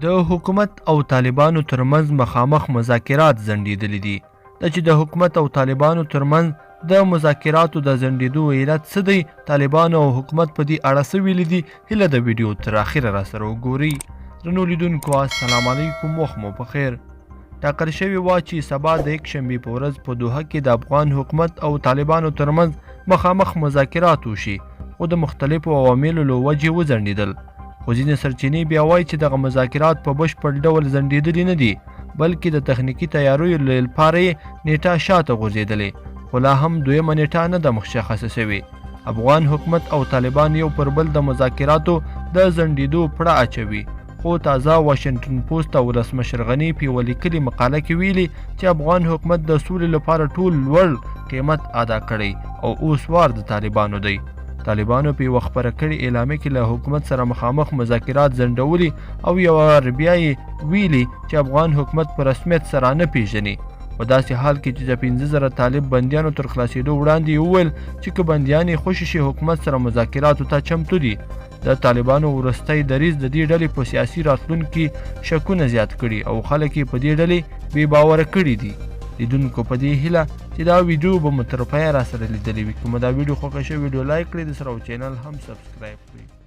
د حکومت او طالبانو ترمنځ مخامخ مذاکرات ځنډېدلي دي. د چې د حکومت او طالبانو ترمنځ د مذاکراتو د ځنډېدو علت څه دی، طالبانو او حکومت په دې اړه څه ویلي دي، هیله د ویډیو تر اخره راسره وګورئ. درنو لیدونکو السلام علیکم، وخت مو پخیر. ټاکل شوې وه چې سبا د یکشنبې په ورځ په دوحه کې د افغان حکومت او طالبانو ترمنځ مخامخ مذاکرات وشي، خو د مختلفو عواملو له وجې وځنډېدل. خو ځینې سرچینې بیا وایي چې دغه مذاکرات په بشپړ ډول ځنډېدلي نه دي، بلکې د تخنیکي تیاریو لپاره یې نیټه شاته غورځېدلې، خو لا هم دویمه نیټه نه ده مشخصه شوې. افغان حکومت او طالبان یو پر بل د مذاکراتو د ځنډېدو پړه اچوي، خو تازه واشنګټن پوسټ او ولسمشر غني په یوه لیکلې مقاله کې ویلي چې افغان حکومت د سولې لپاره ټول لوړ قیمت ادا کړی او اوس وار د طالبانو دی. طالبانو په یوه خپره کړې اعلامیه کې له حکومت سره مخامخ مذاکرات ځنډولي او یوه بیا یې ویلي چې افغان حکومت په رسمیت سره نه پیژني. په داسې حال کې چې د 15,000 طالب بندیانو تر خلاصېدو وړاندې یې وویل چې که بندیان یې خوشې شي حکومت سره مذاکراتو ته چمتو دي. د طالبانو وروستی دریځ د دې ډلې په سیاسي راتلونکي شکونه زیات کړي او خلک یې په دې ډلې بې باوره کړي دي. لیدونکو په دې هیله چې دا ویډیو به مو تر پایه راسره لیدلې وي. که مو دا ویډیو خوښه شوې ویډیو لایک کړئ، د سره او چینل هم سبسکرایب کړئ.